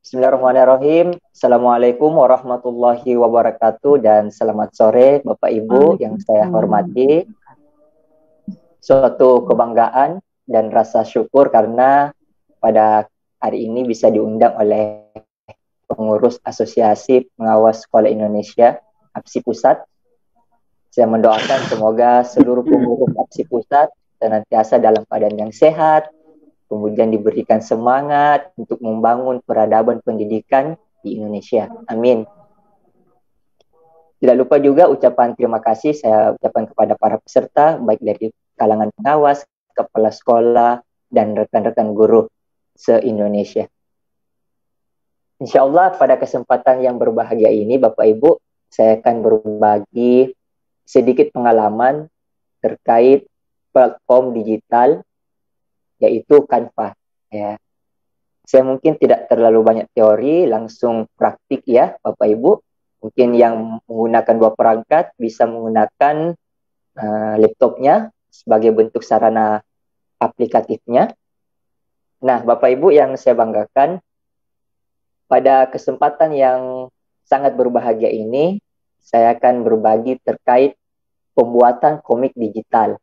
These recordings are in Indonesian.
Bismillahirrahmanirrahim. Assalamualaikum warahmatullahi wabarakatuh dan selamat sore Bapak Ibu yang saya Waalaikumsalam hormati. warahmatullahi Suatu kebanggaan dan rasa syukur karena pada hari ini bisa diundang oleh pengurus Asosiasi Pengawas Sekolah Indonesia APSI Pusat. Saya mendoakan semoga seluruh pengurus APSI Pusat senantiasa dalam keadaan yang sehat, kemudian diberikan semangat untuk membangun peradaban pendidikan di Indonesia. Amin. Tidak lupa juga ucapan terima kasih saya ucapkan kepada para peserta, baik dari kalangan pengawas, kepala sekolah, dan rekan-rekan guru se-Indonesia. Insya Allah pada kesempatan yang berbahagia ini, Bapak Ibu, saya akan berbagi sedikit pengalaman terkait platform digital, yaitu Canva. Ya. Saya mungkin tidak terlalu banyak teori, langsung praktik ya Bapak Ibu. Mungkin yang menggunakan dua perangkat bisa menggunakan laptopnya sebagai bentuk sarana aplikatifnya. Nah, Bapak Ibu yang saya banggakan, pada kesempatan yang sangat berbahagia ini, saya akan berbagi terkait pembuatan komik digital.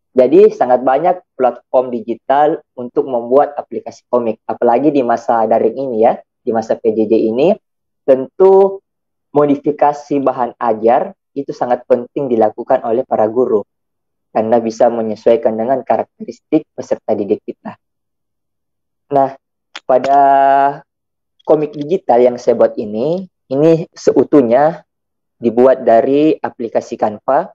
Jadi sangat banyak platform digital untuk membuat aplikasi komik. Apalagi di masa daring ini ya, di masa PJJ ini, tentu modifikasi bahan ajar itu sangat penting dilakukan oleh para guru. Karena bisa menyesuaikan dengan karakteristik peserta didik kita. Nah, pada komik digital yang saya buat ini seutuhnya dibuat dari aplikasi Canva,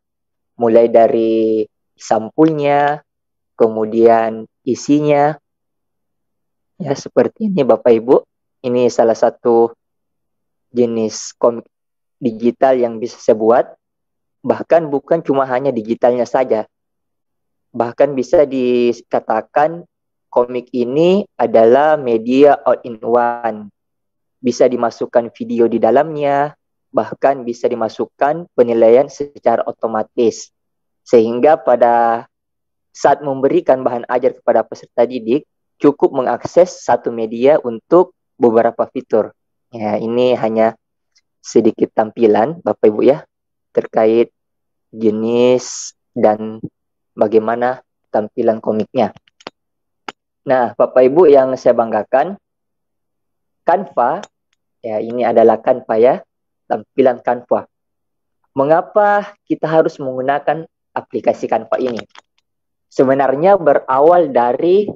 mulai dari sampulnya, kemudian isinya, ya seperti ini Bapak Ibu. Ini salah satu jenis komik digital yang bisa saya buat. Bahkan bukan cuma hanya digitalnya saja. Bahkan bisa dikatakan komik ini adalah media all-in-one. Bisa dimasukkan video di dalamnya, bahkan bisa dimasukkan penilaian secara otomatis. Sehingga pada saat memberikan bahan ajar kepada peserta didik, cukup mengakses satu media untuk beberapa fitur. Ya, ini hanya sedikit tampilan Bapak Ibu ya, terkait jenis dan bagaimana tampilan komiknya. Nah, Bapak Ibu yang saya banggakan, Canva, ya ini adalah Canva ya, tampilan Canva. Mengapa kita harus menggunakan aplikasi Canva ini? Sebenarnya berawal dari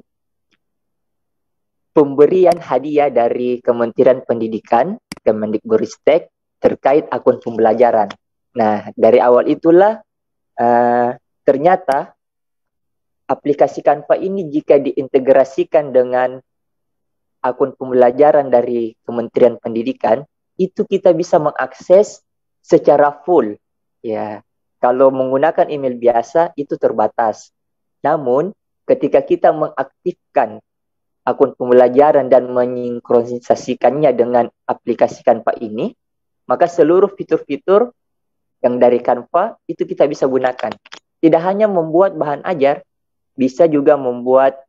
pemberian hadiah dari Kementerian Pendidikan, Kemendikbudristek, terkait akun pembelajaran. Nah, dari awal itulah ternyata aplikasi Canva ini jika diintegrasikan dengan akun pembelajaran dari Kementerian Pendidikan, itu kita bisa mengakses secara full. Ya, kalau menggunakan email biasa itu terbatas. Namun, ketika kita mengaktifkan akun pembelajaran dan mensinkronisasikannya dengan aplikasi Canva ini, maka seluruh fitur-fitur yang dari Canva itu kita bisa gunakan. Tidak hanya membuat bahan ajar, bisa juga membuat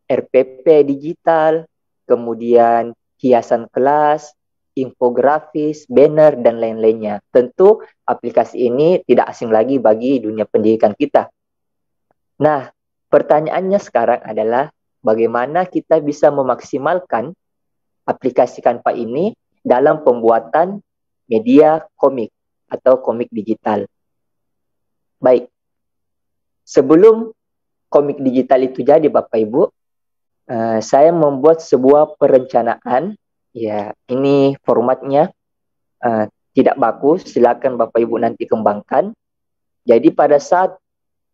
RPP digital, kemudian hiasan kelas, infografis, banner, dan lain-lainnya. Tentu aplikasi ini tidak asing lagi bagi dunia pendidikan kita. Nah, pertanyaannya sekarang adalah bagaimana kita bisa memaksimalkan aplikasi Canva ini dalam pembuatan media komik atau komik digital. Baik, sebelum komik digital itu jadi Bapak Ibu, saya membuat sebuah perencanaan. Ya, ini formatnya tidak bagus, silakan Bapak Ibu nanti kembangkan. Jadi pada saat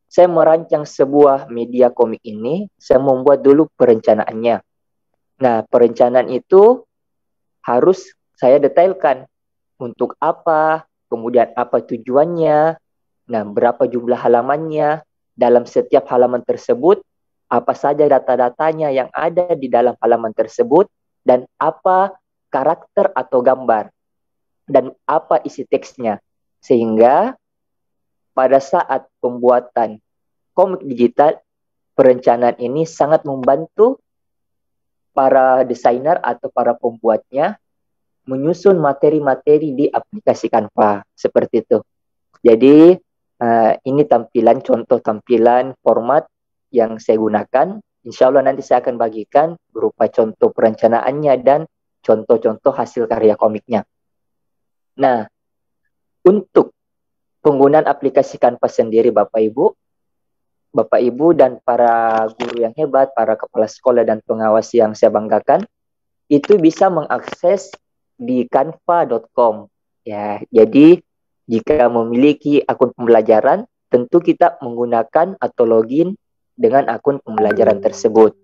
saya merancang sebuah media komik ini, saya membuat dulu perencanaannya. Nah, perencanaan itu harus saya detailkan. Untuk apa, kemudian apa tujuannya, nah berapa jumlah halamannya, dalam setiap halaman tersebut, apa saja data-datanya yang ada di dalam halaman tersebut, dan apa karakter atau gambar, dan apa isi teksnya. Sehingga pada saat pembuatan komik digital, perencanaan ini sangat membantu para desainer atau para pembuatnya menyusun materi-materi di aplikasi Canva seperti itu. Jadi ini tampilan, contoh tampilan format yang saya gunakan. Insya Allah nanti saya akan bagikan berupa contoh perencanaannya dan contoh-contoh hasil karya komiknya. Nah, untuk penggunaan aplikasi Canva sendiri Bapak Ibu dan para guru yang hebat, para kepala sekolah dan pengawas yang saya banggakan, itu bisa mengakses di canva.com. Ya, jadi jika memiliki akun pembelajaran, tentu kita menggunakan atau login dengan akun pembelajaran tersebut.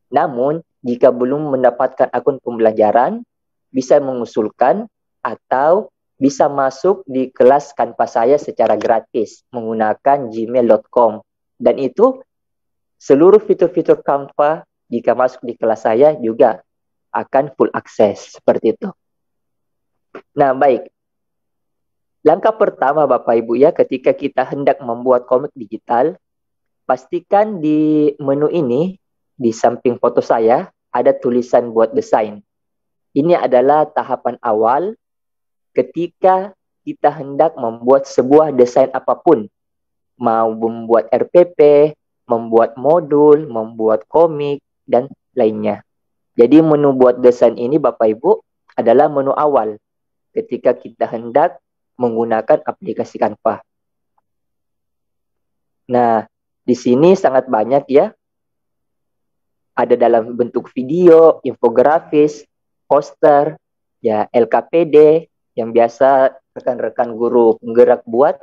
Namun, jika belum mendapatkan akun pembelajaran, bisa mengusulkan atau bisa masuk di kelas Canva saya secara gratis menggunakan gmail.com. Dan itu seluruh fitur-fitur Canva jika masuk di kelas saya juga akan full akses seperti itu. Nah, baik. Langkah pertama Bapak Ibu ya, ketika kita hendak membuat komik digital, pastikan di menu ini, di samping foto saya, ada tulisan buat desain. Ini adalah tahapan awal ketika kita hendak membuat sebuah desain apapun. Mau membuat RPP, membuat modul, membuat komik, dan lainnya. Jadi menu buat desain ini Bapak Ibu adalah menu awal ketika kita hendak menggunakan aplikasi Canva. Nah, di sini sangat banyak ya. Ada dalam bentuk video, infografis, poster, ya LKPD yang biasa rekan-rekan guru penggerak buat.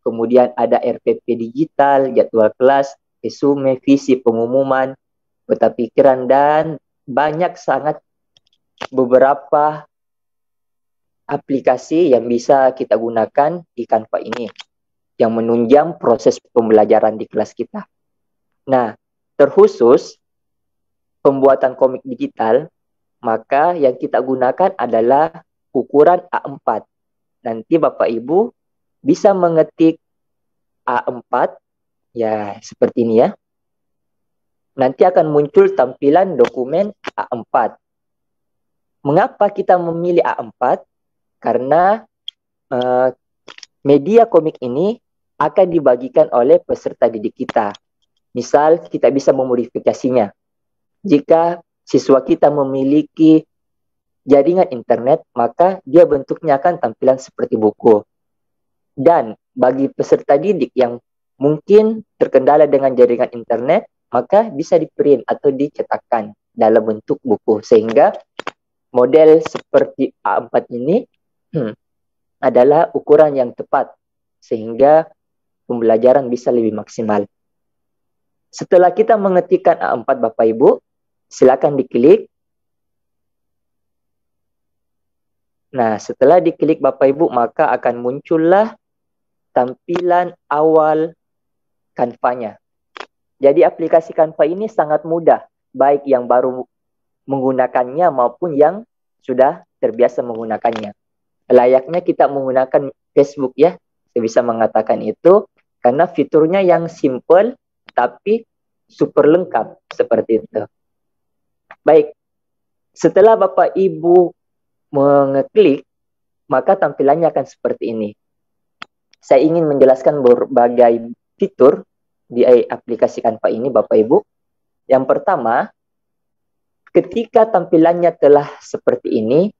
Kemudian ada RPP digital, jadwal kelas, resume, visi, pengumuman, peta pikiran, dan banyak sangat beberapa aplikasi yang bisa kita gunakan di Canva ini yang menunjang proses pembelajaran di kelas kita. Nah, terkhusus pembuatan komik digital, maka yang kita gunakan adalah ukuran A4. Nanti Bapak Ibu bisa mengetik A4, ya seperti ini ya. Nanti akan muncul tampilan dokumen A4. Mengapa kita memilih A4? Karena media komik ini akan dibagikan oleh peserta didik kita. Misal, kita bisa memodifikasinya. Jika siswa kita memiliki jaringan internet, maka dia bentuknya akan tampilan seperti buku. Dan bagi peserta didik yang mungkin terkendala dengan jaringan internet, maka bisa di-print atau dicetakkan dalam bentuk buku. Sehingga model seperti A4 ini adalah ukuran yang tepat sehingga pembelajaran bisa lebih maksimal. Setelah kita mengetikkan A4 Bapak Ibu, silakan diklik. Nah, setelah diklik Bapak Ibu, maka akan muncullah tampilan awal Canva-nya. Jadi aplikasi Canva ini sangat mudah, baik yang baru menggunakannya maupun yang sudah terbiasa menggunakannya. Layaknya kita menggunakan Facebook ya, saya bisa mengatakan itu karena fiturnya yang simple tapi super lengkap seperti itu. Baik, setelah Bapak Ibu mengeklik, maka tampilannya akan seperti ini. Saya ingin menjelaskan berbagai fitur di aplikasi Canva ini Bapak Ibu. Yang pertama, ketika tampilannya telah seperti ini,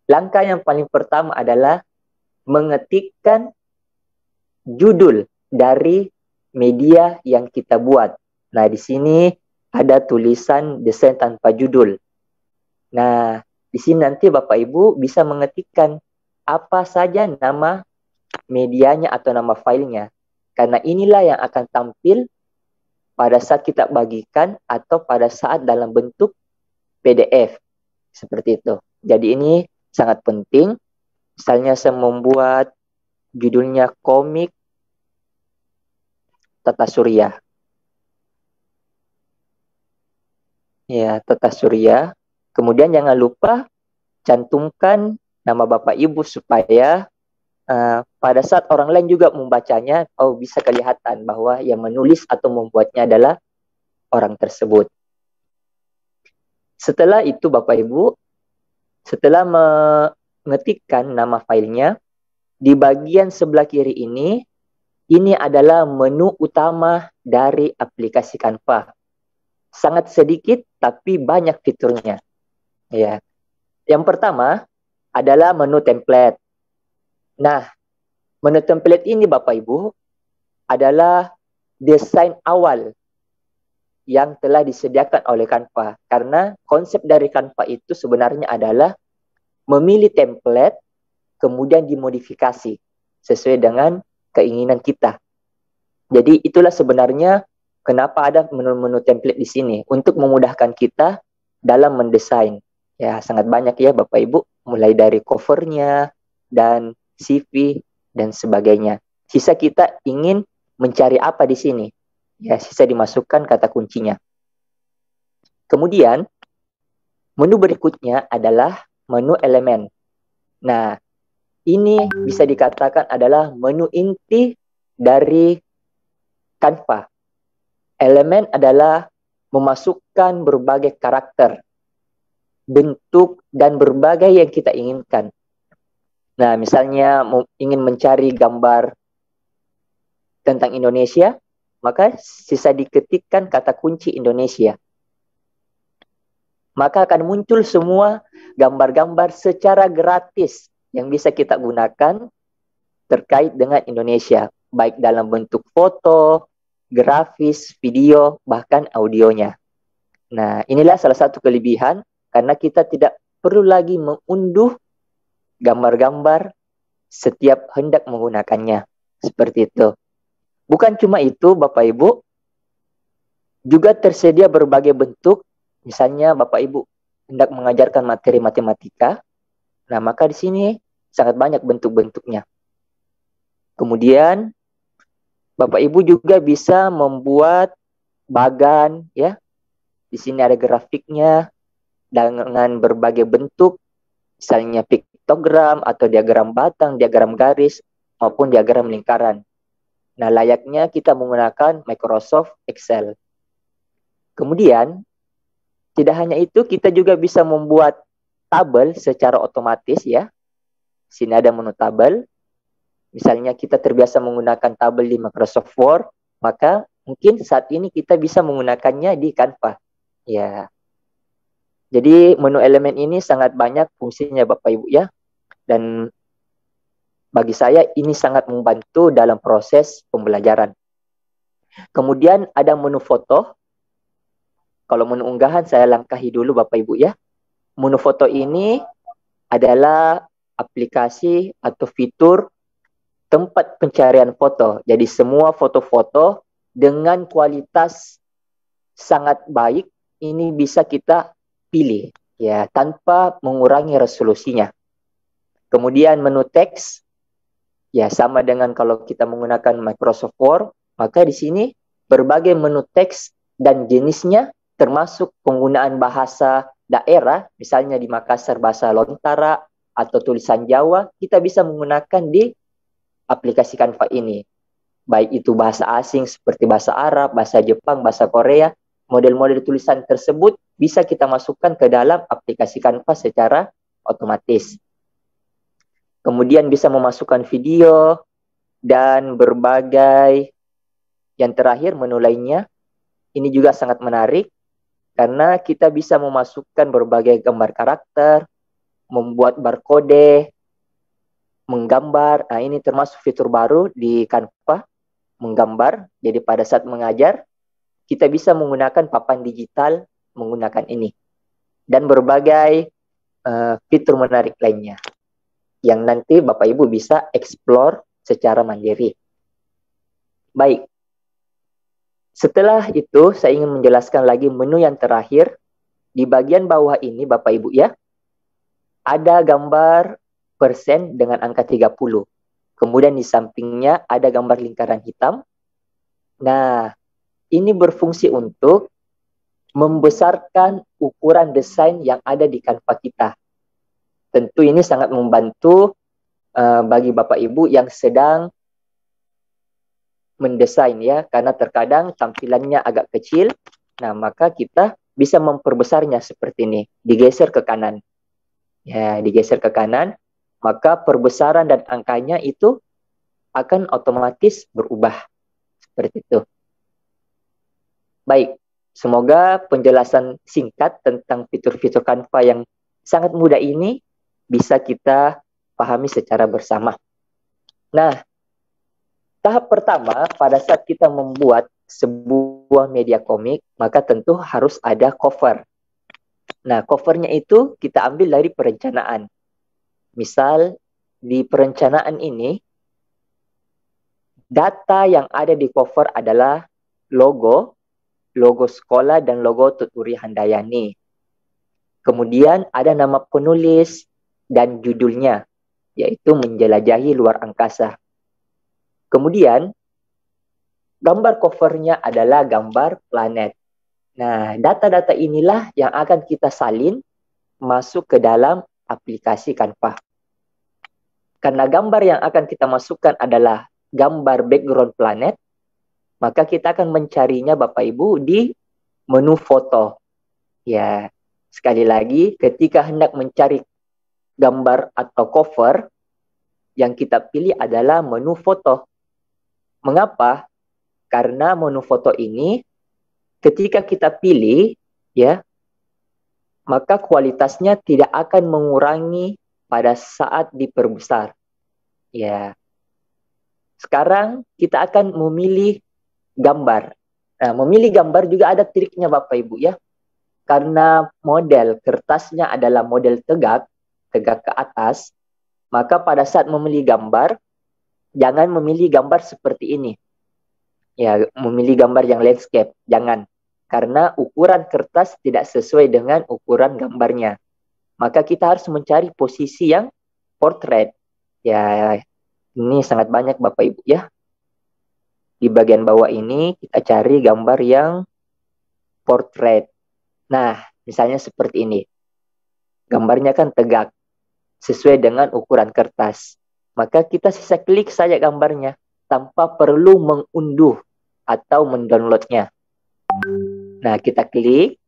langkah yang paling pertama adalah mengetikkan judul dari media yang kita buat. Nah, di sini ada tulisan desain tanpa judul. Nah, di sini nanti Bapak Ibu bisa mengetikkan apa saja nama medianya atau nama filenya. Karena inilah yang akan tampil pada saat kita bagikan atau pada saat dalam bentuk PDF. Seperti itu. Jadi ini sangat penting. Misalnya saya membuat judulnya komik Tata Surya. Ya, Tata Surya. Kemudian jangan lupa cantumkan nama Bapak Ibu supaya pada saat orang lain juga membacanya, bisa kelihatan bahwa yang menulis atau membuatnya adalah orang tersebut. Setelah itu Bapak Ibu, setelah mengetikkan nama filenya, di bagian sebelah kiri ini adalah menu utama dari aplikasi Canva. Sangat sedikit tapi banyak fiturnya. Ya. Yang pertama adalah menu template. Nah, menu template ini Bapak Ibu adalah desain awal yang telah disediakan oleh Canva. Karena konsep dari Canva itu sebenarnya adalah memilih template, kemudian dimodifikasi sesuai dengan keinginan kita. Jadi itulah sebenarnya kenapa ada menu-menu template di sini, untuk memudahkan kita dalam mendesain. Ya, sangat banyak ya Bapak Ibu, mulai dari covernya, dan CV, dan sebagainya. Sisa kita ingin mencari apa di sini. Ya, sisa dimasukkan kata kuncinya. Kemudian, menu berikutnya adalah menu elemen. Nah, ini bisa dikatakan adalah menu inti dari Canva. Elemen adalah memasukkan berbagai karakter, bentuk, dan berbagai yang kita inginkan. Nah, misalnya ingin mencari gambar tentang Indonesia, maka sisa diketikkan kata kunci Indonesia. Maka akan muncul semua gambar-gambar secara gratis yang bisa kita gunakan terkait dengan Indonesia, baik dalam bentuk foto, grafis, video, bahkan audionya. Nah, inilah salah satu kelebihan karena kita tidak perlu lagi mengunduh gambar-gambar setiap hendak menggunakannya. Seperti itu. Bukan cuma itu, Bapak Ibu, juga tersedia berbagai bentuk. Misalnya Bapak Ibu hendak mengajarkan materi matematika, nah maka di sini sangat banyak bentuk-bentuknya. Kemudian Bapak Ibu juga bisa membuat bagan, ya. Di sini ada grafiknya dengan berbagai bentuk, misalnya piktogram atau diagram batang, diagram garis, maupun diagram lingkaran. Nah, layaknya kita menggunakan Microsoft Excel. Kemudian, tidak hanya itu, kita juga bisa membuat tabel secara otomatis, ya. Sini ada menu tabel. Misalnya kita terbiasa menggunakan tabel di Microsoft Word, maka mungkin saat ini kita bisa menggunakannya di Canva. Ya. Jadi menu elemen ini sangat banyak fungsinya Bapak Ibu ya. Dan bagi saya ini sangat membantu dalam proses pembelajaran. Kemudian ada menu foto. Kalau menu unggahan saya langkahi dulu Bapak Ibu ya. Menu foto ini adalah aplikasi atau fitur tempat pencarian foto. Jadi semua foto-foto dengan kualitas sangat baik ini bisa kita pilih ya tanpa mengurangi resolusinya. Kemudian menu teks ya sama dengan kalau kita menggunakan Microsoft Word, maka di sini berbagai menu teks dan jenisnya termasuk penggunaan bahasa daerah, misalnya di Makassar bahasa Lontara atau tulisan Jawa, kita bisa menggunakan di aplikasi Canva ini. Baik itu bahasa asing seperti bahasa Arab, bahasa Jepang, bahasa Korea, model-model tulisan tersebut bisa kita masukkan ke dalam aplikasi Canva secara otomatis. Kemudian bisa memasukkan video dan berbagai yang terakhir menu lainnya. Ini juga sangat menarik karena kita bisa memasukkan berbagai gambar karakter, membuat barcode, menggambar. Nah, ini termasuk fitur baru di Canva, menggambar. Jadi pada saat mengajar, kita bisa menggunakan papan digital menggunakan ini. Dan berbagai fitur menarik lainnya yang nanti Bapak Ibu bisa explore secara mandiri. Baik. Setelah itu, saya ingin menjelaskan lagi menu yang terakhir. Di bagian bawah ini, Bapak Ibu ya, ada gambar persen dengan angka 30. Kemudian di sampingnya ada gambar lingkaran hitam. Nah, ini berfungsi untuk membesarkan ukuran desain yang ada di Canva kita. Tentu ini sangat membantu bagi Bapak Ibu yang sedang mendesain ya, karena terkadang tampilannya agak kecil. Nah, maka kita bisa memperbesarnya seperti ini, digeser ke kanan. Ya, digeser ke kanan, maka perbesaran dan angkanya itu akan otomatis berubah seperti itu. Baik, semoga penjelasan singkat tentang fitur-fitur Canva yang sangat mudah ini bisa kita pahami secara bersama. Nah, tahap pertama pada saat kita membuat sebuah media komik, maka tentu harus ada cover. Nah, covernya itu kita ambil dari perencanaan. Misal, di perencanaan ini, data yang ada di cover adalah logo sekolah dan logo Tuturi Handayani. Kemudian ada nama penulis dan judulnya, yaitu Menjelajahi Luar Angkasa. Kemudian, gambar covernya adalah gambar planet. Nah, data-data inilah yang akan kita salin masuk ke dalam aplikasi Canva. Karena gambar yang akan kita masukkan adalah gambar background planet, maka kita akan mencarinya Bapak Ibu di menu foto. Ya, sekali lagi ketika hendak mencari gambar atau cover, yang kita pilih adalah menu foto. Mengapa? Karena menu foto ini ketika kita pilih, ya, maka kualitasnya tidak akan mengurangi pada saat diperbesar. Ya. Sekarang kita akan memilih gambar. Nah, memilih gambar juga ada triknya Bapak Ibu ya. Karena model kertasnya adalah model tegak ke atas, maka pada saat memilih gambar, jangan memilih gambar seperti ini. Ya, memilih gambar yang landscape, jangan. Karena ukuran kertas tidak sesuai dengan ukuran gambarnya. Maka kita harus mencari posisi yang portrait. Ya, ini sangat banyak Bapak Ibu ya. Di bagian bawah ini kita cari gambar yang portrait. Nah, misalnya seperti ini. Gambarnya kan tegak, sesuai dengan ukuran kertas. Maka kita sisa klik saja gambarnya, tanpa perlu mengunduh atau mendownloadnya. Nah, kita klik.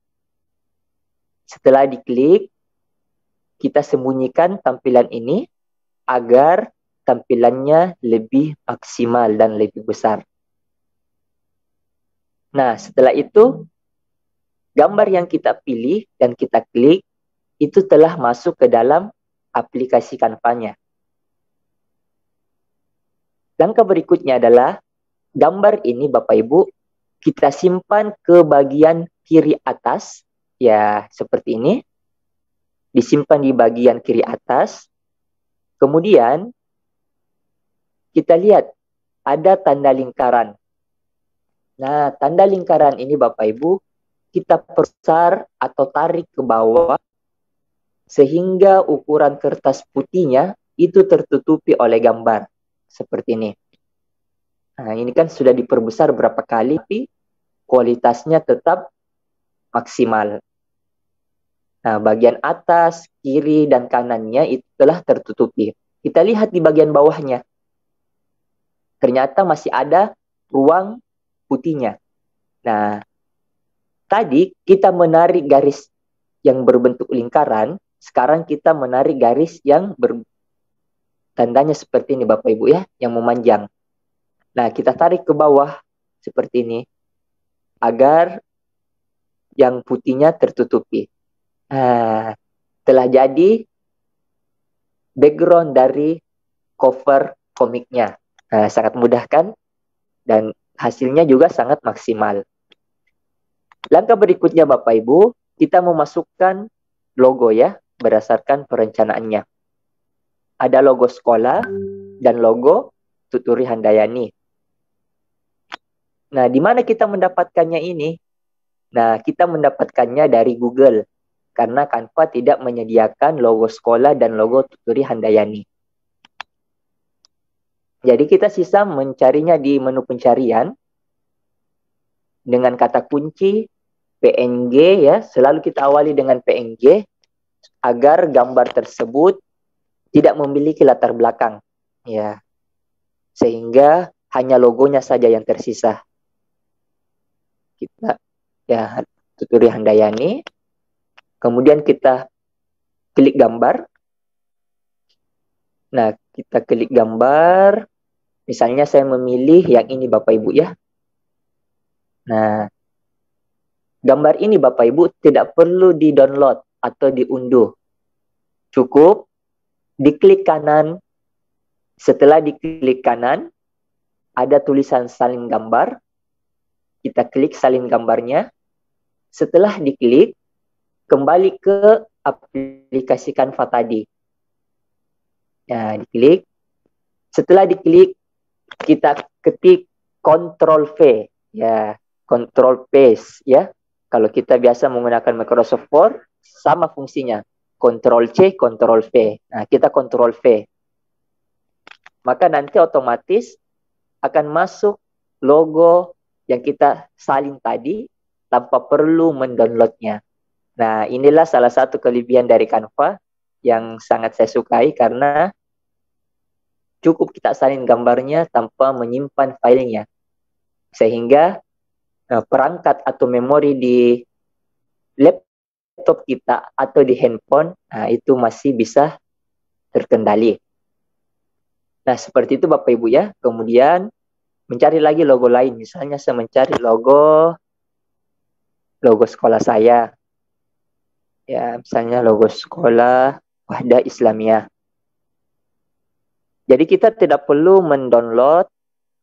Setelah diklik, kita sembunyikan tampilan ini agar tampilannya lebih maksimal dan lebih besar. Nah, setelah itu, gambar yang kita pilih dan kita klik, itu telah masuk ke dalam aplikasi Canva-nya. Langkah berikutnya adalah, gambar ini Bapak Ibu, kita simpan ke bagian kiri atas, ya seperti ini. Disimpan di bagian kiri atas. Kemudian, kita lihat, ada tanda lingkaran. Nah, tanda lingkaran ini Bapak Ibu, kita perbesar atau tarik ke bawah, sehingga ukuran kertas putihnya itu tertutupi oleh gambar. Seperti ini. Nah, ini kan sudah diperbesar berapa kali, tapi kualitasnya tetap maksimal. Nah, bagian atas, kiri, dan kanannya itu telah tertutupi. Kita lihat di bagian bawahnya. Ternyata masih ada ruang putihnya. Nah, tadi kita menarik garis yang berbentuk lingkaran, sekarang kita menarik garis yang tandanya seperti ini Bapak Ibu ya, yang memanjang. Nah, kita tarik ke bawah seperti ini, agar yang putihnya tertutupi. Nah, telah jadi background dari cover komiknya. Nah, sangat mudah kan? Dan hasilnya juga sangat maksimal. Langkah berikutnya Bapak Ibu, kita memasukkan logo ya, berdasarkan perencanaannya. Ada logo sekolah dan logo Tuturi Handayani. Nah, di mana kita mendapatkannya ini? Nah, kita mendapatkannya dari Google. Karena Canva tidak menyediakan logo sekolah dan logo Tuturi Handayani. Jadi kita sisa mencarinya di menu pencarian dengan kata kunci PNG ya, selalu kita awali dengan PNG agar gambar tersebut tidak memiliki latar belakang ya. Sehingga hanya logonya saja yang tersisa. Kita ya Tuturi Handayani. Kemudian kita klik gambar. Nah, kita klik gambar. Misalnya saya memilih yang ini Bapak Ibu ya. Nah, gambar ini Bapak Ibu tidak perlu di-download atau diunduh. Cukup diklik kanan. Setelah diklik kanan, ada tulisan salin gambar. Kita klik salin gambarnya. Setelah diklik, kembali ke aplikasi Canva tadi. Ya, diklik. Setelah diklik, kita ketik Ctrl V. Ya, Ctrl Paste ya. Kalau kita biasa menggunakan Microsoft Word, sama fungsinya. Ctrl C, Ctrl V. Nah, kita Ctrl V. Maka nanti otomatis akan masuk logo yang kita salin tadi tanpa perlu mendownloadnya. Nah, inilah salah satu kelebihan dari Canva yang sangat saya sukai karena cukup kita salin gambarnya tanpa menyimpan filenya. Sehingga perangkat atau memori di laptop kita atau di handphone itu masih bisa terkendali. Nah, seperti itu Bapak Ibu ya. Kemudian mencari lagi logo lain. Misalnya saya mencari logo sekolah saya. Ya, misalnya logo sekolah Wahda Islamiyah. Jadi kita tidak perlu mendownload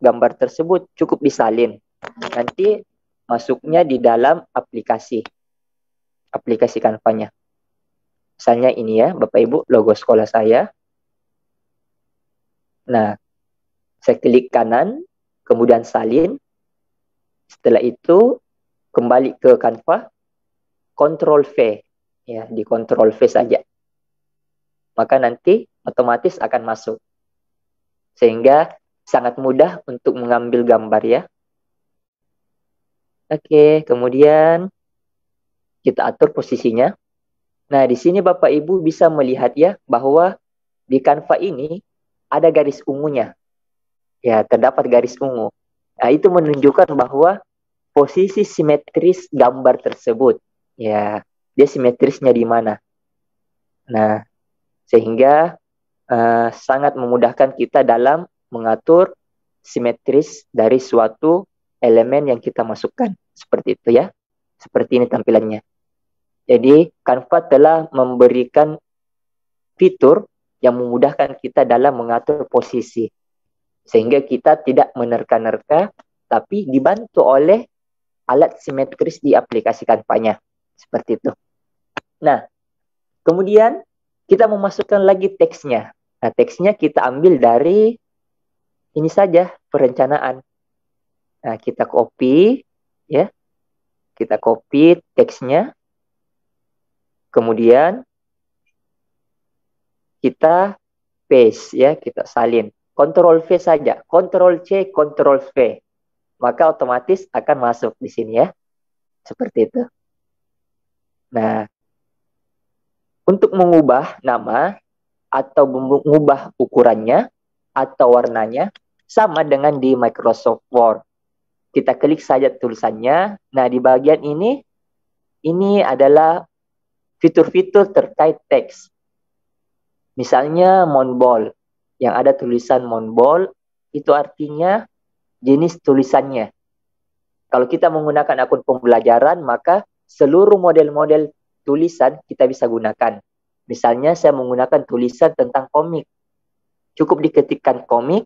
gambar tersebut, cukup disalin. Nanti masuknya di dalam aplikasi Canva-nya. Misalnya ini ya, Bapak Ibu, logo sekolah saya. Nah, saya klik kanan, kemudian salin. Setelah itu, kembali ke Canva, Ctrl V. Ya, di Ctrl V saja. Maka nanti otomatis akan masuk. Sehingga sangat mudah untuk mengambil gambar ya. Oke, kemudian kita atur posisinya. Nah, di sini Bapak Ibu bisa melihat ya bahwa di Canva ini ada garis ungunya. Ya, terdapat garis ungu. Nah, itu menunjukkan bahwa posisi simetris gambar tersebut. Ya, dia simetrisnya di mana. Nah, sehingga sangat memudahkan kita dalam mengatur simetris dari suatu elemen yang kita masukkan. Seperti itu ya. Seperti ini tampilannya. Jadi, Canva telah memberikan fitur yang memudahkan kita dalam mengatur posisi. Sehingga kita tidak menerka-nerka, tapi dibantu oleh alat simetris di aplikasi Canva-nya. Seperti itu. Nah, kemudian kita memasukkan lagi teksnya. Nah, teksnya kita ambil dari ini saja, perencanaan. Nah, kita copy, ya. Kita copy teksnya. Kemudian kita paste, ya. Kita salin. Ctrl V saja. Ctrl C, Ctrl V. Maka otomatis akan masuk di sini, ya. Seperti itu. Nah, untuk mengubah nama atau mengubah ukurannya atau warnanya sama dengan di Microsoft Word. Kita klik saja tulisannya. Nah, di bagian ini adalah fitur-fitur terkait teks. Misalnya Monbol, yang ada tulisan Monbol, itu artinya jenis tulisannya. Kalau kita menggunakan akun pembelajaran, maka seluruh model-model tulisan kita bisa gunakan. Misalnya saya menggunakan tulisan tentang komik. Cukup diketikkan komik,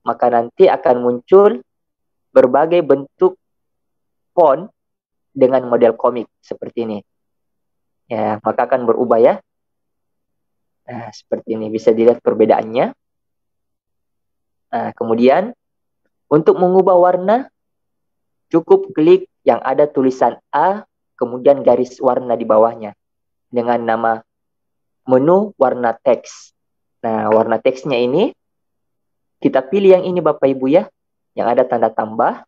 maka nanti akan muncul berbagai bentuk font dengan model komik seperti ini. Ya, maka akan berubah ya. Nah, seperti ini bisa dilihat perbedaannya. Nah, kemudian untuk mengubah warna cukup klik yang ada tulisan A, kemudian garis warna di bawahnya dengan nama menu warna teks. Nah, warna teksnya ini kita pilih yang ini Bapak Ibu ya, yang ada tanda tambah.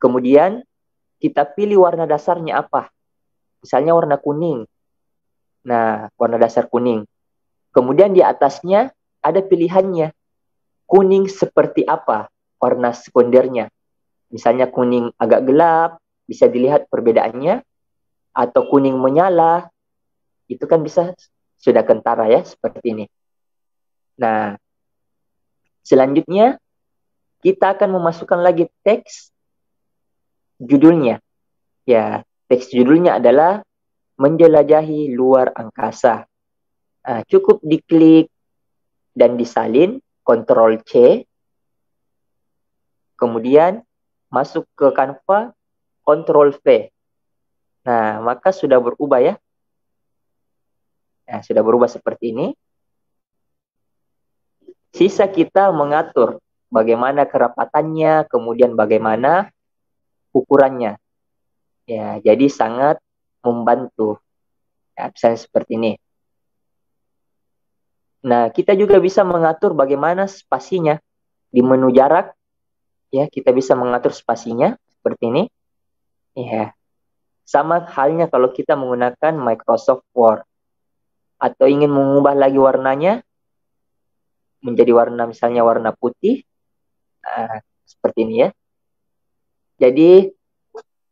Kemudian kita pilih warna dasarnya apa. Misalnya warna kuning. Nah, warna dasar kuning. Kemudian di atasnya ada pilihannya. Kuning seperti apa warna sekundernya. Misalnya kuning agak gelap, bisa dilihat perbedaannya, atau kuning menyala, itu kan bisa sudah kentara ya, seperti ini. Nah, selanjutnya kita akan memasukkan lagi teks judulnya. Ya, teks judulnya adalah menjelajahi luar angkasa. Cukup diklik dan disalin, Ctrl C, kemudian masuk ke Canva, Ctrl V. Nah, maka sudah berubah ya. Nah, sudah berubah seperti ini. Sisa kita mengatur bagaimana kerapatannya, kemudian bagaimana ukurannya. Ya, jadi sangat membantu. Ya, misalnya seperti ini. Nah, kita juga bisa mengatur bagaimana spasinya. Di menu jarak, ya, kita bisa mengatur spasinya seperti ini. Ya, sama halnya kalau kita menggunakan Microsoft Word. Atau ingin mengubah lagi warnanya, menjadi warna misalnya warna putih. Seperti ini ya. Jadi,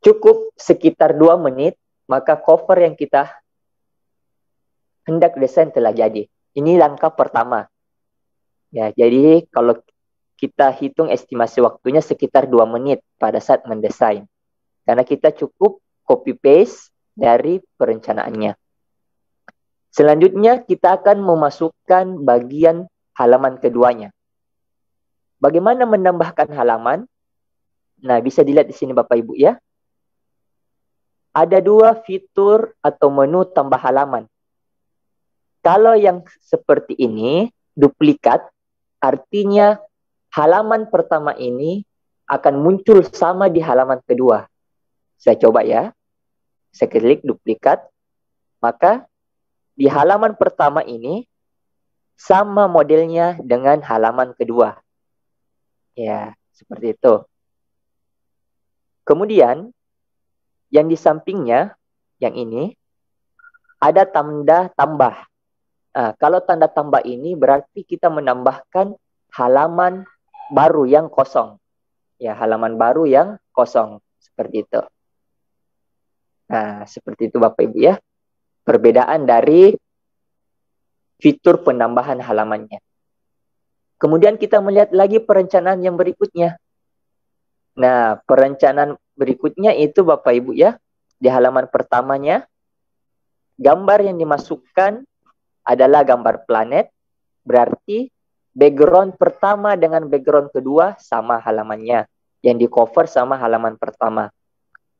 cukup sekitar 2 menit, maka cover yang kita hendak desain telah jadi. Ini langkah pertama. Ya, jadi kalau kita hitung estimasi waktunya sekitar 2 menit pada saat mendesain. Karena kita cukup copy paste dari perencanaannya. Selanjutnya kita akan memasukkan bagian halaman keduanya. Bagaimana menambahkan halaman? Nah, bisa dilihat di sini Bapak Ibu ya. Ada 2 fitur atau menu tambah halaman. Kalau yang seperti ini, duplikat, artinya halaman pertama ini akan muncul sama di halaman kedua. Saya coba ya. Saya klik duplikat. Maka di halaman pertama ini sama modelnya dengan halaman kedua. Ya, seperti itu. Kemudian, yang di sampingnya, yang ini, ada tanda tambah. Kalau tanda tambah ini berarti kita menambahkan halaman baru yang kosong. Ya, halaman baru yang kosong. Seperti itu. Nah, seperti itu Bapak Ibu ya. Perbedaan dari fitur penambahan halamannya. Kemudian kita melihat lagi perencanaan yang berikutnya. Nah, perencanaan berikutnya itu Bapak Ibu ya. Di halaman pertamanya, gambar yang dimasukkan adalah gambar planet. Berarti background pertama dengan background kedua sama halamannya. Yang di cover sama halaman pertama.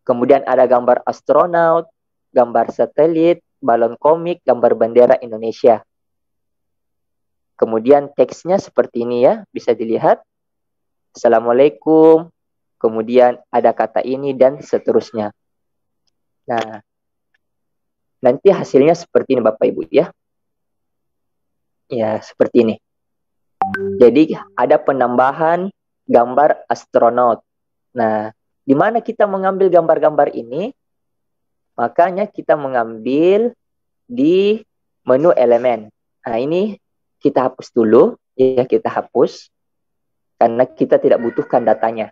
Kemudian ada gambar astronaut, gambar satelit, balon komik, gambar bendera Indonesia. Kemudian teksnya seperti ini ya, bisa dilihat. Assalamualaikum, kemudian ada kata ini dan seterusnya. Nah, nanti hasilnya seperti ini Bapak Ibu ya. Ya, seperti ini. Jadi ada penambahan gambar astronot. Nah, di mana kita mengambil gambar-gambar ini? Makanya kita mengambil di menu elemen. Nah, ini kita hapus dulu. Ya, kita hapus. Karena kita tidak butuhkan datanya.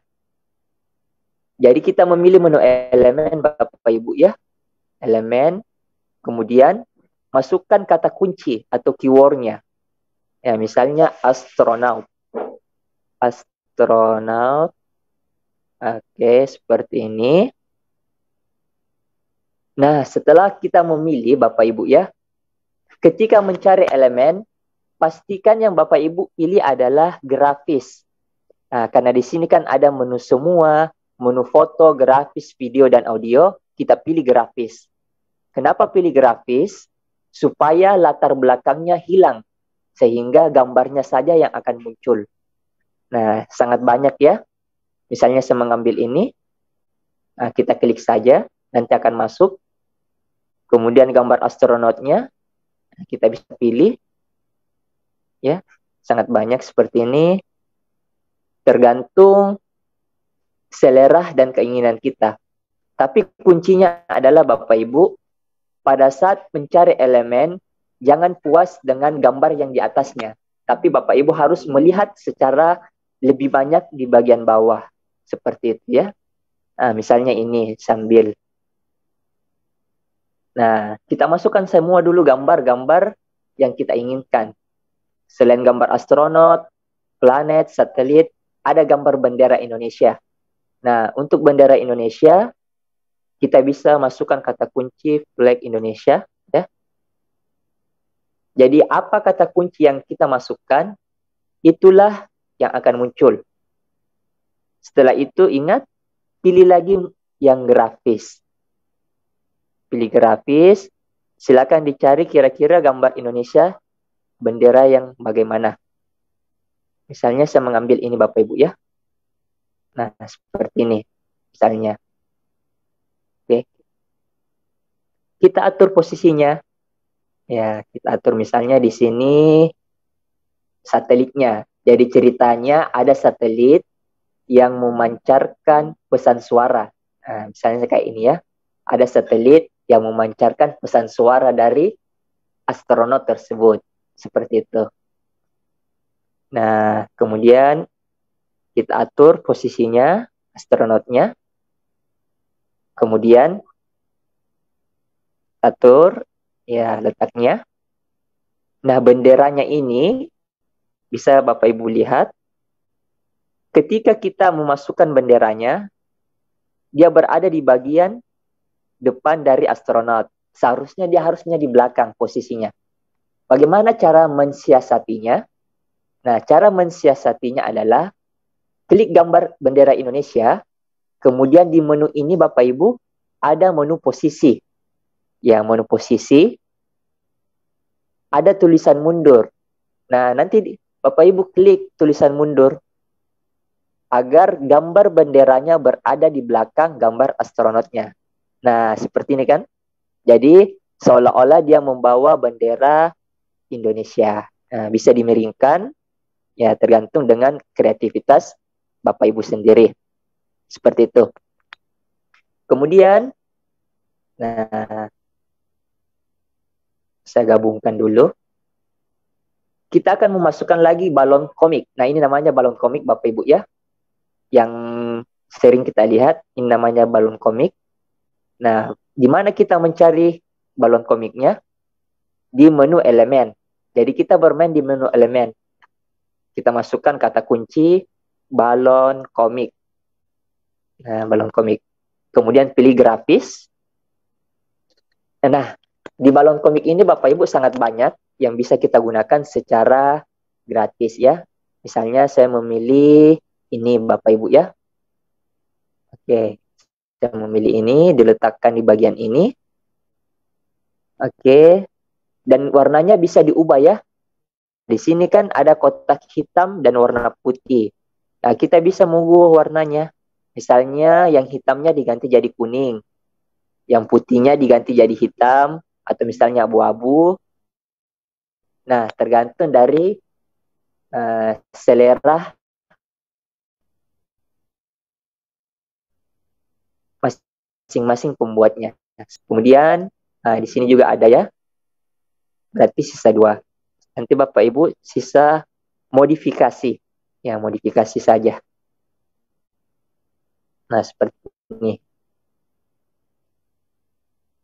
Jadi kita memilih menu elemen Bapak Ibu ya. Elemen. Kemudian masukkan kata kunci atau keywordnya. Ya, misalnya astronaut. Astronaut. Oke, seperti ini. Nah, setelah kita memilih Bapak Ibu ya, ketika mencari elemen, pastikan yang Bapak Ibu pilih adalah grafis. Nah, karena di sini kan ada menu semua, menu foto, grafis, video, dan audio, kita pilih grafis. Kenapa pilih grafis? Supaya latar belakangnya hilang, sehingga gambarnya saja yang akan muncul. Nah, sangat banyak ya. Misalnya saya mengambil ini, nah, kita klik saja, nanti akan masuk. Kemudian gambar astronotnya, kita bisa pilih. Ya, sangat banyak seperti ini. Tergantung selera dan keinginan kita. Tapi kuncinya adalah Bapak Ibu, pada saat mencari elemen, jangan puas dengan gambar yang di atasnya. Tapi Bapak Ibu harus melihat secara lebih banyak di bagian bawah. Seperti itu ya. Nah, misalnya ini sambil. Nah, kita masukkan semua dulu gambar-gambar yang kita inginkan. Selain gambar astronot, planet, satelit, ada gambar bendera Indonesia. Nah, untuk bendera Indonesia, kita bisa masukkan kata kunci flag Indonesia. Ya. Jadi, apa kata kunci yang kita masukkan, itulah yang akan muncul. Setelah itu, ingat, pilih lagi yang grafis. Pilih grafis, silakan dicari kira-kira gambar Indonesia, bendera yang bagaimana. Misalnya saya mengambil ini Bapak Ibu ya. Nah, seperti ini misalnya. Oke. Kita atur posisinya. Ya, kita atur misalnya di sini satelitnya. Jadi ceritanya ada satelit yang memancarkan pesan suara. Nah, misalnya kayak ini ya. Ada satelit yang memancarkan pesan suara dari astronot tersebut. Seperti itu. Nah, kemudian kita atur posisinya astronotnya. Kemudian atur ya letaknya. Nah, benderanya ini bisa Bapak Ibu lihat. Ketika kita memasukkan benderanya, dia berada di bagian depan dari astronot. Seharusnya dia harusnya di belakang posisinya. Bagaimana cara mensiasatinya? Nah, cara mensiasatinya adalah klik gambar bendera Indonesia, kemudian di menu ini Bapak Ibu ada menu posisi. Ya, menu posisi ada tulisan mundur. Nah, nanti Bapak Ibu klik tulisan mundur agar gambar benderanya berada di belakang gambar astronotnya. Nah, seperti ini kan? Jadi, seolah-olah dia membawa bendera Indonesia. Nah, bisa dimiringkan, ya tergantung dengan kreativitas Bapak Ibu sendiri. Seperti itu. Kemudian, nah, saya gabungkan dulu. Kita akan memasukkan lagi balon komik. Nah, ini namanya balon komik Bapak Ibu ya. Yang sering kita lihat, ini namanya balon komik. Nah, di mana kita mencari balon komiknya? Di menu elemen. Jadi kita bermain di menu elemen. Kita masukkan kata kunci balon komik. Nah, balon komik. Kemudian pilih grafis. Nah, di balon komik ini Bapak Ibu sangat banyak yang bisa kita gunakan secara gratis ya. Misalnya saya memilih ini Bapak Ibu ya. Oke, saya memilih ini, diletakkan di bagian ini. Oke, dan warnanya bisa diubah ya. Di sini kan ada kotak hitam dan warna putih. Nah, kita bisa mengubah warnanya. Misalnya yang hitamnya diganti jadi kuning, yang putihnya diganti jadi hitam, atau misalnya abu-abu. Nah, tergantung dari selera masing-masing pembuatnya. Kemudian, di sini juga ada ya, berarti sisa 2. Nanti Bapak Ibu sisa modifikasi. Ya, modifikasi saja. Nah, seperti ini.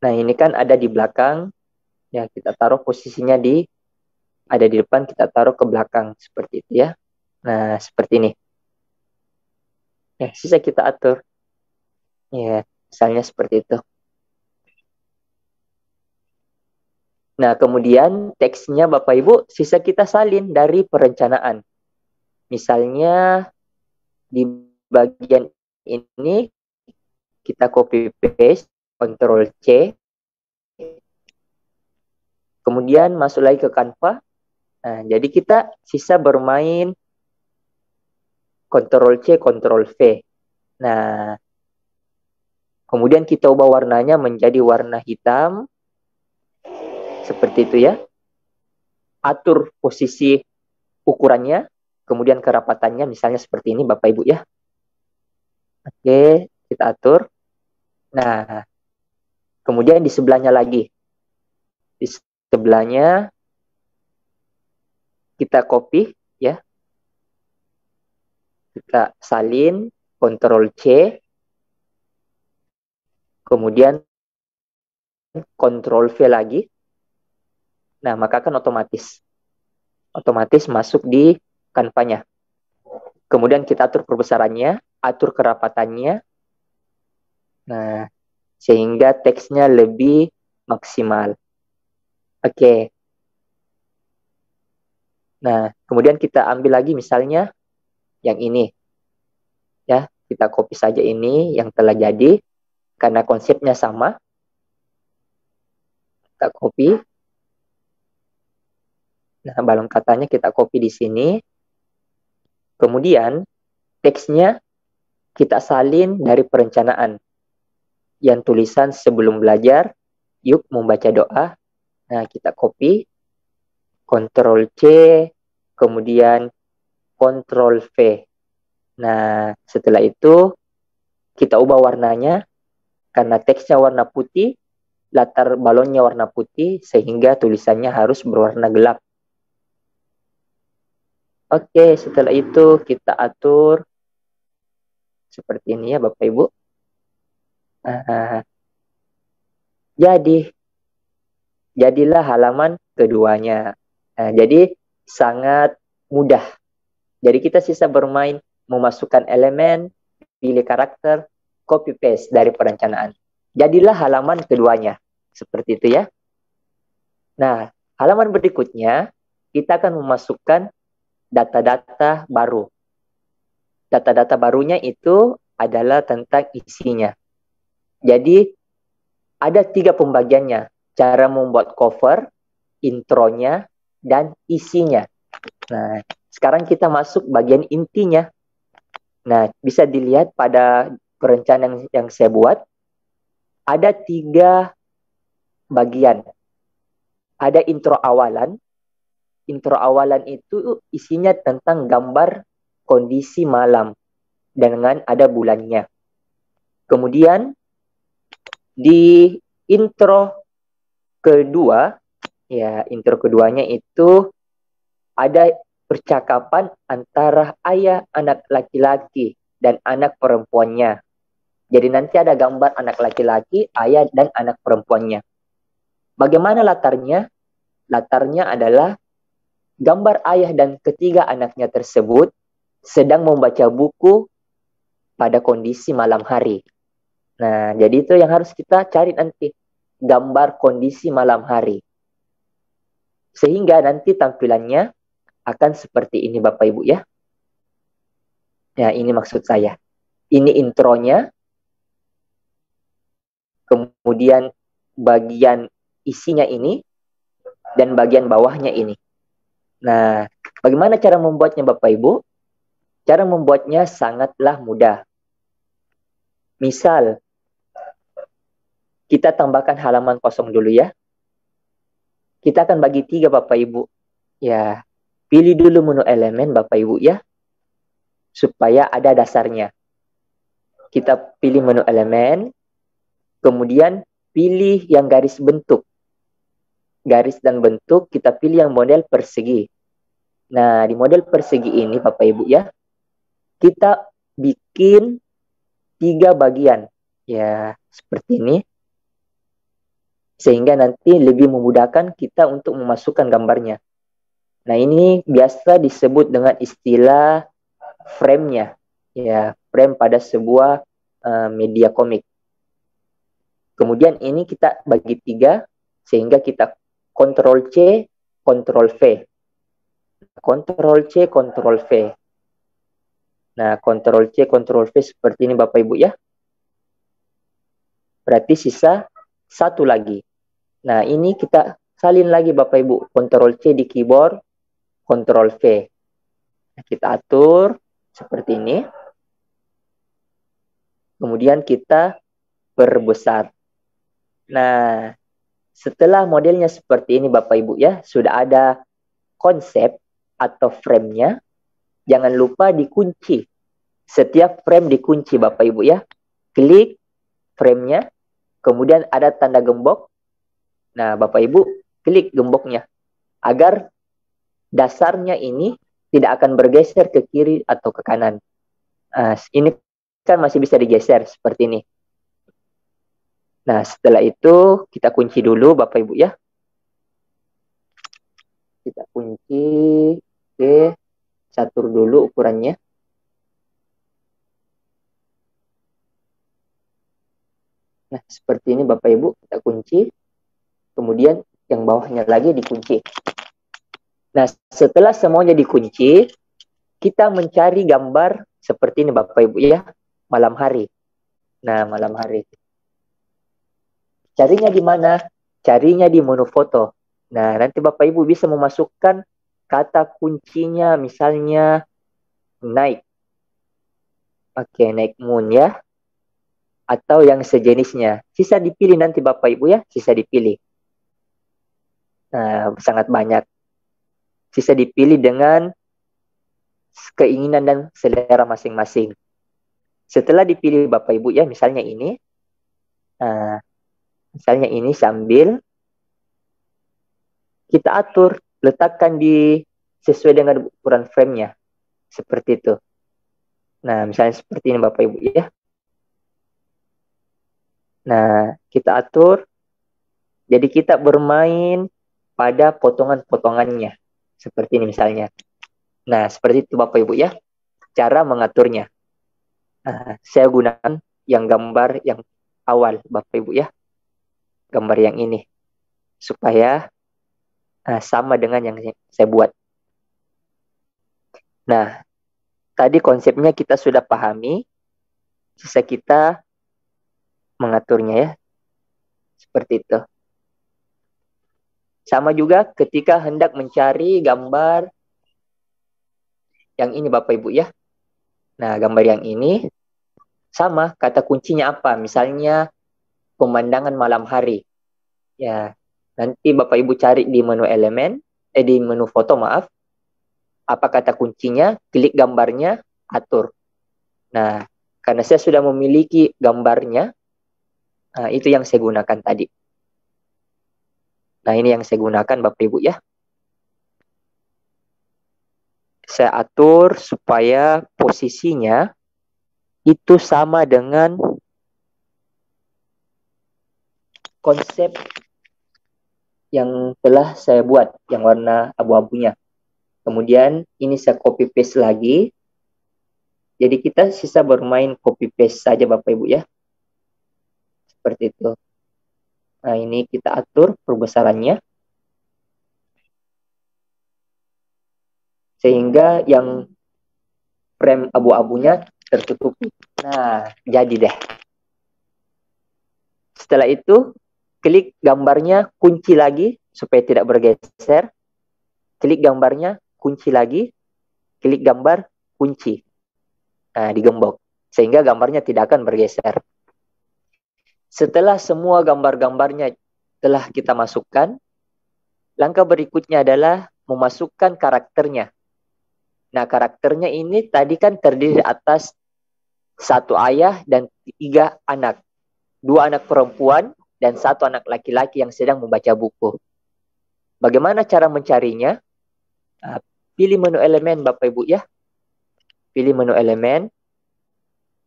Nah, ini kan ada di belakang. Ya, kita taruh posisinya ada di depan, kita taruh ke belakang. Seperti itu ya. Nah, seperti ini. Ya, sisa kita atur. Ya, misalnya seperti itu. Nah, kemudian teksnya Bapak Ibu sisa kita salin dari perencanaan. Misalnya di bagian ini kita copy paste, Ctrl C. Kemudian masuk lagi ke Canva. Nah, jadi kita sisa bermain Ctrl C, Ctrl V. Nah, kemudian kita ubah warnanya menjadi warna hitam. Seperti itu ya. Atur posisi ukurannya, kemudian kerapatannya misalnya seperti ini Bapak Ibu ya. Oke, kita atur. Nah, kemudian di sebelahnya lagi. Di sebelahnya kita copy ya. Kita salin, Ctrl C. kemudian Ctrl V lagi. Nah, maka kan otomatis masuk di Canva-nya. Kemudian kita atur perbesarannya, atur kerapatannya. Nah, sehingga teksnya lebih maksimal. Oke. Nah, kemudian kita ambil lagi misalnya yang ini. Ya, kita copy saja ini yang telah jadi karena konsepnya sama. Kita copy. Nah, balon katanya kita copy di sini. Kemudian teksnya kita salin dari perencanaan. Yang tulisan sebelum belajar, yuk membaca doa. Nah, kita copy, Ctrl C, kemudian Ctrl V. Nah, setelah itu kita ubah warnanya karena teksnya warna putih, latar balonnya warna putih, sehingga tulisannya harus berwarna gelap. Oke, setelah itu kita atur seperti ini ya Bapak Ibu. Jadilah halaman keduanya. Nah, jadi sangat mudah. Jadi kita sisa bermain memasukkan elemen, pilih karakter, copy paste dari perencanaan. Jadilah halaman keduanya. Seperti itu ya. Nah, halaman berikutnya kita akan memasukkan data-data baru. Data-data barunya itu adalah tentang isinya. Jadi ada 3 pembagiannya. Cara membuat cover, intronya, dan isinya. Nah, sekarang kita masuk bagian intinya. Nah, bisa dilihat pada perencanaan yang saya buat, ada 3 bagian. Ada intro awalan. Intro awalan itu isinya tentang gambar kondisi malam dengan ada bulannya. Kemudian di intro kedua, ya intro keduanya itu ada percakapan antara ayah anak laki-laki dan anak perempuannya. Jadi nanti ada gambar anak laki-laki, ayah dan anak perempuannya. Bagaimana latarnya? Latarnya adalah gambar ayah dan ketiga anaknya tersebut sedang membaca buku pada kondisi malam hari. Nah, jadi itu yang harus kita cari nanti. Gambar kondisi malam hari. Sehingga nanti tampilannya akan seperti ini Bapak Ibu ya. Ya, ini maksud saya. Ini intronya. Kemudian bagian isinya ini. Dan bagian bawahnya ini. Nah, bagaimana cara membuatnya Bapak Ibu? Cara membuatnya sangatlah mudah. Misal, kita tambahkan halaman kosong dulu ya. Kita akan bagi 3 Bapak Ibu. Ya, pilih dulu menu elemen Bapak Ibu ya. Supaya ada dasarnya. Kita pilih menu elemen. Kemudian pilih yang garis bentuk. Garis dan bentuk kita pilih yang model persegi. Nah, di model persegi ini Bapak Ibu ya, kita bikin 3 bagian. Ya, seperti ini. Sehingga nanti lebih memudahkan kita untuk memasukkan gambarnya. Nah, ini biasa disebut dengan istilah frame-nya. Ya, frame pada sebuah media komik. Kemudian ini kita bagi 3, sehingga kita Ctrl C, Ctrl V. Ctrl C, Ctrl V. Nah, Ctrl C, Ctrl V seperti ini Bapak Ibu ya. Berarti sisa 1 lagi. Nah, ini kita salin lagi Bapak Ibu. Ctrl C di keyboard, Ctrl V. Nah, kita atur seperti ini. Kemudian kita perbesar. Nah, setelah modelnya seperti ini Bapak Ibu ya, sudah ada konsep atau frame-nya. Jangan lupa dikunci. Setiap frame dikunci Bapak Ibu ya. Klik frame-nya, kemudian ada tanda gembok. Nah, Bapak Ibu klik gemboknya agar dasarnya ini tidak akan bergeser ke kiri atau ke kanan. Ini kan masih bisa digeser seperti ini. Nah, setelah itu kita kunci dulu Bapak Ibu ya. Kita kunci. Oke, catur dulu ukurannya. Nah, seperti ini Bapak Ibu, kita kunci. Kemudian yang bawahnya lagi dikunci. Nah, setelah semuanya dikunci, kita mencari gambar seperti ini Bapak Ibu ya, malam hari. Nah, malam hari. Carinya di mana? Carinya di menu foto. Nah, nanti Bapak Ibu bisa memasukkan kata kuncinya, misalnya naik. Oke, naik moon ya. Atau yang sejenisnya. Sisa dipilih nanti Bapak Ibu ya, sisa dipilih. Nah, sangat banyak. Sisa dipilih dengan keinginan dan selera masing-masing. Setelah dipilih Bapak Ibu ya, misalnya ini. Nah, misalnya ini sambil kita atur, letakkan di sesuai dengan ukuran frame-nya. Seperti itu. Nah, misalnya seperti ini Bapak Ibu ya. Nah, kita atur. Jadi kita bermain pada potongan-potongannya. Seperti ini misalnya. Nah, seperti itu Bapak Ibu ya. Cara mengaturnya. Nah, saya gunakan yang gambar yang awal Bapak Ibu ya. Gambar yang ini. Supaya sama dengan yang saya buat. Nah, tadi konsepnya kita sudah pahami. Sisa kita mengaturnya ya. Seperti itu. Sama juga ketika hendak mencari gambar yang ini Bapak Ibu ya. Nah, gambar yang ini sama kata kuncinya apa? Misalnya pemandangan malam hari. Ya, nanti Bapak Ibu cari di menu elemen, di menu foto maaf. Apa kata kuncinya? Klik gambarnya, atur. Nah, karena saya sudah memiliki gambarnya, itu yang saya gunakan tadi. Nah, ini yang saya gunakan Bapak Ibu ya. Saya atur supaya posisinya itu sama dengan konsep yang telah saya buat, yang warna abu-abunya. Kemudian ini saya copy paste lagi. Jadi kita sisa bermain copy paste saja Bapak Ibu ya. Seperti itu. Nah, ini kita atur perbesarannya. Sehingga yang frame abu-abunya tertutupi. Nah, jadi deh. Setelah itu, klik gambarnya, kunci lagi supaya tidak bergeser. Klik gambarnya, kunci lagi. Klik gambar, kunci. Nah, digembok. Sehingga gambarnya tidak akan bergeser. Setelah semua gambar-gambarnya telah kita masukkan, langkah berikutnya adalah memasukkan karakternya. Nah, karakternya ini tadi kan terdiri atas satu ayah dan tiga anak. Dua anak perempuan dan satu anak laki-laki yang sedang membaca buku. Bagaimana cara mencarinya? Pilih menu elemen Bapak Ibu ya. Pilih menu elemen.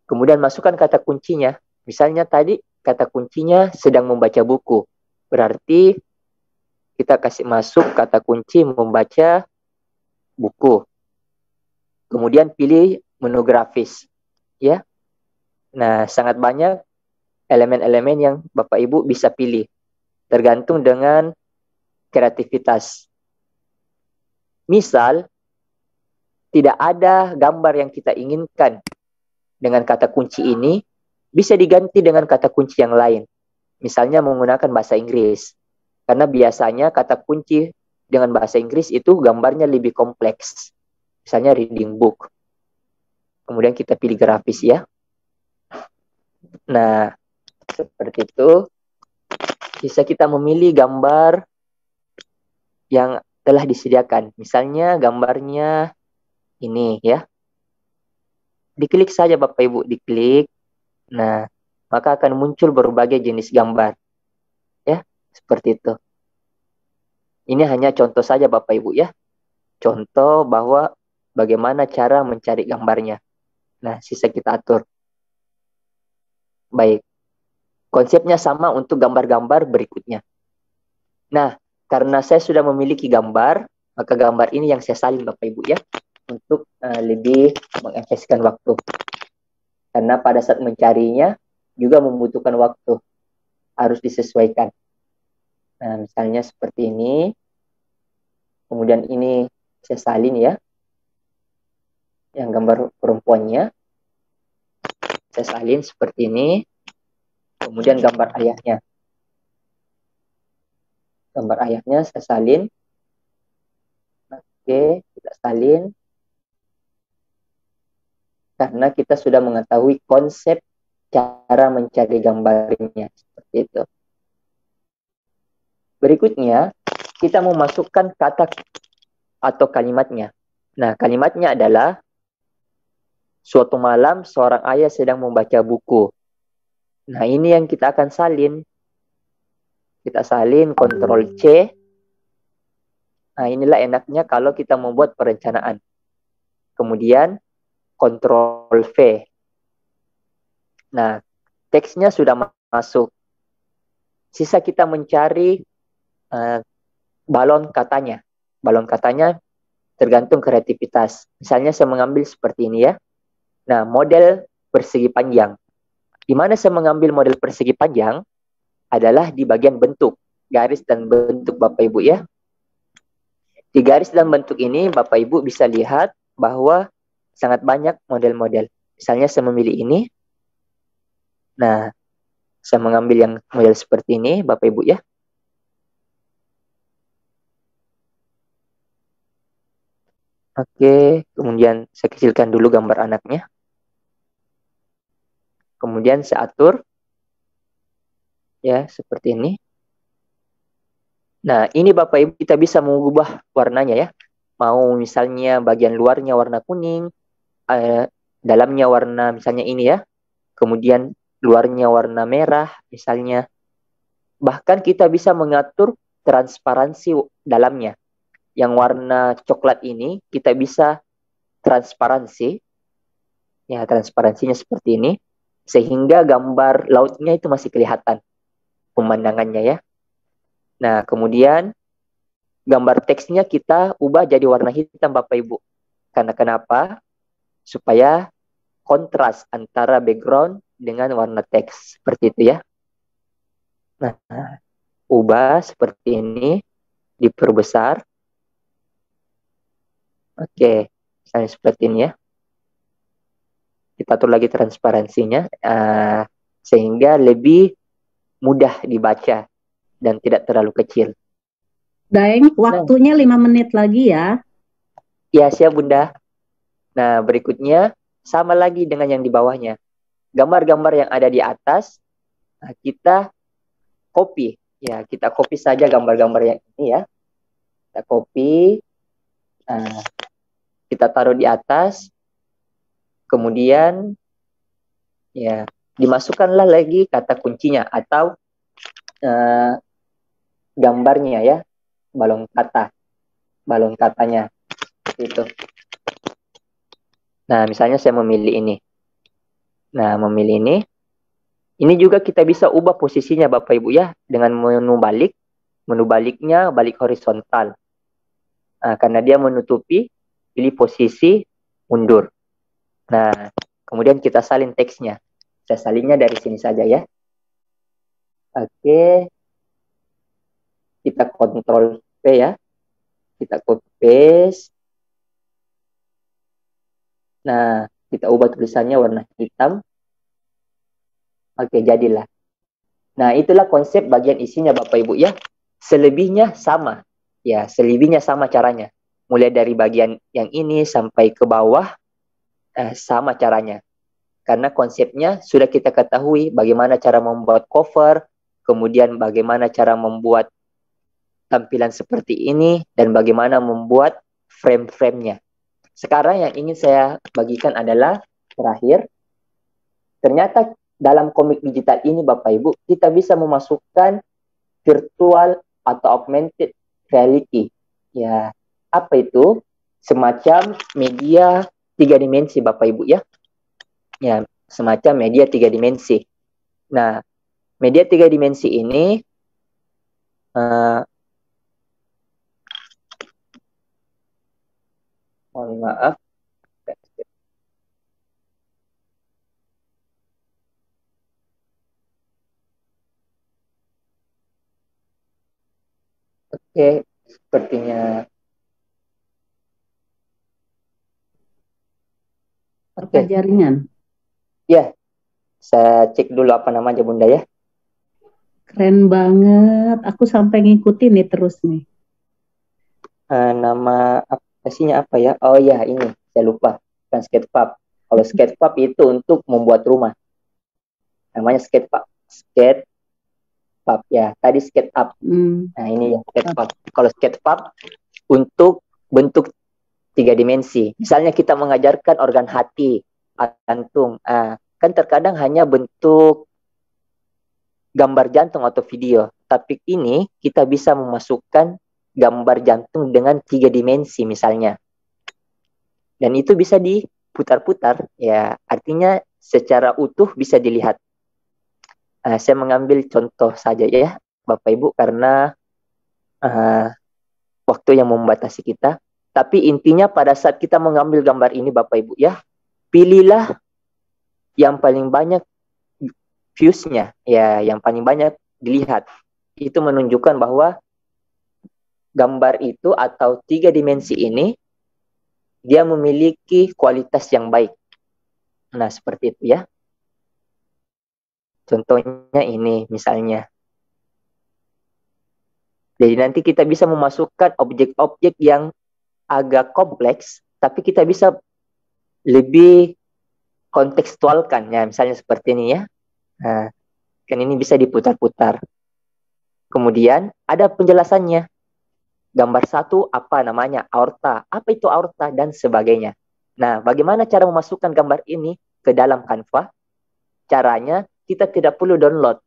Kemudian masukkan kata kuncinya. Misalnya tadi kata kuncinya sedang membaca buku. Berarti kita kasih masuk kata kunci membaca buku. Kemudian pilih menu grafis. Ya. Nah, sangat banyak elemen-elemen yang Bapak Ibu bisa pilih. Tergantung dengan kreativitas. Misal, tidak ada gambar yang kita inginkan dengan kata kunci ini, bisa diganti dengan kata kunci yang lain. Misalnya menggunakan bahasa Inggris. Karena biasanya kata kunci dengan bahasa Inggris itu gambarnya lebih kompleks. Misalnya reading book. Kemudian kita pilih grafis ya. Nah, seperti itu. Bisa kita memilih gambar yang telah disediakan. Misalnya gambarnya ini ya. Diklik saja Bapak Ibu, diklik. Nah, maka akan muncul berbagai jenis gambar. Ya, seperti itu. Ini hanya contoh saja Bapak Ibu ya. Contoh bahwa bagaimana cara mencari gambarnya. Nah, sisa kita atur. Baik. konsepnya sama untuk gambar-gambar berikutnya. Nah, karena saya sudah memiliki gambar, maka gambar ini yang saya salin Bapak Ibu ya, untuk lebih mengefisienkan waktu. Karena pada saat mencarinya juga membutuhkan waktu, harus disesuaikan. Nah, misalnya seperti ini. Kemudian ini saya salin ya, yang gambar perempuannya. Saya salin seperti ini. Kemudian gambar ayahnya. Gambar ayahnya saya salin. Oke, kita salin. Karena kita sudah mengetahui konsep cara mencari gambarnya. Seperti itu. Berikutnya, kita memasukkan kata atau kalimatnya. Nah, kalimatnya adalah, suatu malam seorang ayah sedang membaca buku. Nah, ini yang kita akan salin. Kita salin, Ctrl C. Nah, inilah enaknya kalau kita membuat perencanaan. Kemudian, Ctrl V. Nah, teksnya sudah masuk. Sisa kita mencari balon katanya. Balon katanya tergantung kreativitas. Misalnya saya mengambil seperti ini ya. Nah, model persegi panjang. Di mana saya mengambil model persegi panjang adalah di bagian bentuk, garis dan bentuk Bapak Ibu ya. Di garis dan bentuk ini Bapak Ibu bisa lihat bahwa sangat banyak model-model. Misalnya saya memilih ini. Nah, saya mengambil yang model seperti ini Bapak Ibu ya. Oke, kemudian saya kecilkan dulu gambar anaknya. Kemudian saya atur ya seperti ini. Nah, ini Bapak Ibu kita bisa mengubah warnanya ya. Mau misalnya bagian luarnya warna kuning, dalamnya warna misalnya ini ya. Kemudian luarnya warna merah misalnya. Bahkan kita bisa mengatur transparansi dalamnya. Yang warna coklat ini kita bisa transparansi. Ya, transparansinya seperti ini. Sehingga gambar lautnya itu masih kelihatan pemandangannya ya. Nah, kemudian gambar teksnya kita ubah jadi warna hitam Bapak Ibu. Karena kenapa? Supaya kontras antara background dengan warna teks. Seperti itu ya. Nah, ubah seperti ini. Diperbesar. Oke, misalnya seperti ini ya. Kita atur lagi transparansinya. Sehingga lebih mudah dibaca dan tidak terlalu kecil. Daeng, waktunya 5 menit lagi ya. Ya, siap Bunda. Nah, berikutnya sama lagi dengan yang di bawahnya. Gambar-gambar yang ada di atas, kita copy. Ya, kita copy saja gambar-gambar yang ini ya. Kita copy. Kita taruh di atas. Kemudian, ya, dimasukkanlah lagi kata kuncinya atau gambarnya ya. Balon katanya. Itu. Nah, misalnya saya memilih ini. Nah, memilih ini. Ini juga kita bisa ubah posisinya Bapak Ibu ya. Dengan menu balik. Menu baliknya balik horizontal. Karena dia menutupi, pilih posisi mundur. Nah, kemudian kita salin teksnya. Saya salinnya dari sini saja ya. Oke. Kita Ctrl V ya. Kita copy paste. Nah, kita ubah tulisannya warna hitam. Oke, jadilah. Nah, itulah konsep bagian isinya Bapak Ibu ya. Selebihnya sama. Ya, selebihnya sama caranya. Mulai dari bagian yang ini sampai ke bawah, sama caranya. Karena konsepnya sudah kita ketahui bagaimana cara membuat cover, kemudian bagaimana cara membuat tampilan seperti ini, dan bagaimana membuat frame-framenya. Sekarang yang ingin saya bagikan adalah terakhir. Ternyata dalam komik digital ini Bapak Ibu, kita bisa memasukkan virtual atau augmented reality. Ya, apa itu? Semacam media 3 dimensi Bapak Ibu ya. Ya, semacam media 3 dimensi. Nah, Media 3 dimensi ini mohon maaf. Oke, sepertinya. Apa jaringan? Ya, saya cek dulu apa namanya Bunda ya. Keren banget. Aku sampai ngikutin nih terus nih. Nama aplikasinya apa ya? Oh ya, ini saya lupa. Kan Sketchpub. Kalau Sketchpub itu untuk membuat rumah. Namanya Sketchpub. Sketchpub ya. Tadi SketchUp. Nah ini ya Sketchpub. Kalau Sketchpub untuk bentuk 3 dimensi. Misalnya kita mengajarkan organ hati, jantung. Kan terkadang hanya bentuk gambar jantung atau video. Tapi ini kita bisa memasukkan gambar jantung dengan 3 dimensi misalnya. Dan itu bisa diputar-putar, ya artinya secara utuh bisa dilihat. Saya mengambil contoh saja ya, Bapak Ibu, karena waktu yang membatasi kita. Tapi intinya pada saat kita mengambil gambar ini Bapak Ibu ya, pilihlah yang paling banyak views-nya, ya yang paling banyak dilihat. Itu menunjukkan bahwa gambar itu atau 3 dimensi ini dia memiliki kualitas yang baik. Nah, seperti itu ya. Contohnya ini misalnya. Jadi nanti kita bisa memasukkan objek-objek yang agak kompleks, tapi kita bisa lebih kontekstualkan ya, misalnya seperti ini ya. Nah, kan ini bisa diputar-putar. Kemudian ada penjelasannya. Gambar 1 apa namanya? Aorta. Apa itu aorta? Dan sebagainya. Nah, bagaimana cara memasukkan gambar ini ke dalam Canva? Caranya, kita tidak perlu download.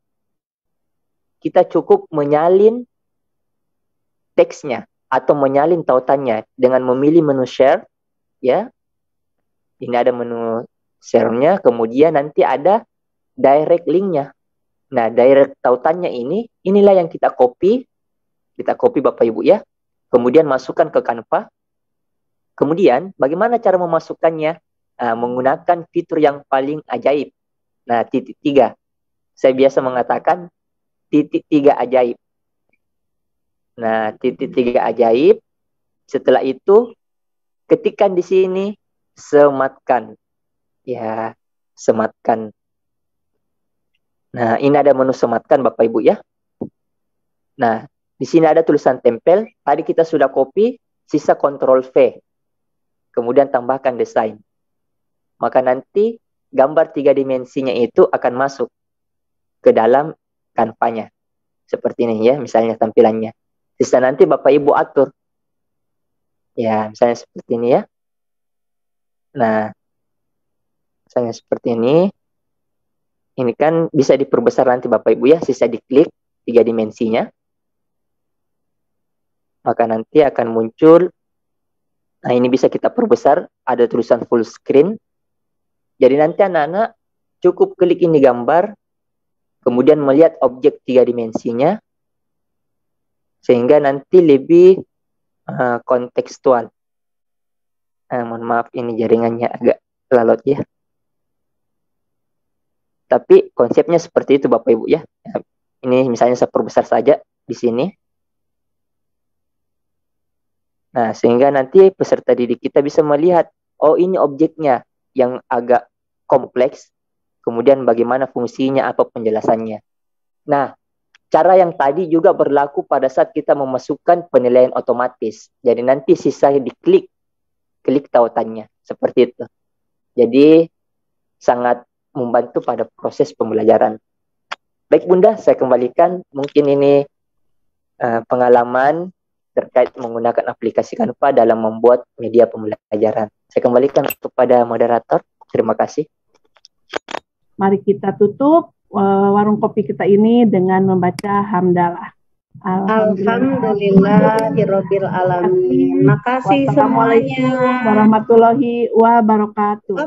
Kita cukup menyalin teksnya atau menyalin tautannya dengan memilih menu share. Ya, ini ada menu share-nya. Kemudian nanti ada direct link-nya. Nah, direct tautannya inilah yang kita copy. Kita copy Bapak Ibu ya. Kemudian masukkan ke Canva. Kemudian bagaimana cara memasukkannya? Menggunakan fitur yang paling ajaib. Nah, titik 3. Saya biasa mengatakan titik 3 ajaib. Nah, titik 3 ajaib. Setelah itu, ketikkan di sini sematkan. Ya, sematkan. Nah, ini ada menu sematkan Bapak Ibu ya. Nah, di sini ada tulisan tempel. Tadi kita sudah copy, sisa Ctrl V. Kemudian tambahkan desain. Maka nanti gambar 3 dimensinya itu akan masuk ke dalam Canva-nya. Seperti ini ya, misalnya tampilannya. Sisa nanti Bapak Ibu atur. Ya, misalnya seperti ini ya. Nah, misalnya seperti ini. Ini kan bisa diperbesar nanti Bapak Ibu ya, sisa diklik 3 dimensinya. Maka nanti akan muncul, nah ini bisa kita perbesar, ada tulisan full screen. Jadi nanti anak-anak cukup klik ini gambar, kemudian melihat objek 3 dimensinya, sehingga nanti lebih kontekstual. Mohon maaf ini jaringannya agak lalot ya. Tapi konsepnya seperti itu Bapak Ibu ya. Ini misalnya saya perbesar saja di sini. Nah, sehingga nanti peserta didik kita bisa melihat, oh ini objeknya yang agak kompleks, kemudian bagaimana fungsinya, apa penjelasannya. Nah, cara yang tadi juga berlaku pada saat kita memasukkan penilaian otomatis. Jadi nanti sisa diklik, klik tautannya, seperti itu. Jadi sangat membantu pada proses pembelajaran. Baik Bunda, saya kembalikan, mungkin ini pengalaman terkait menggunakan aplikasi Canva dalam membuat media pembelajaran. Saya kembalikan kepada moderator. Terima kasih. Mari kita tutup warung kopi kita ini dengan membaca hamdalah. Alhamdulillahirabbil alamin. Makasih semuanya. Warahmatullahi wabarakatuh.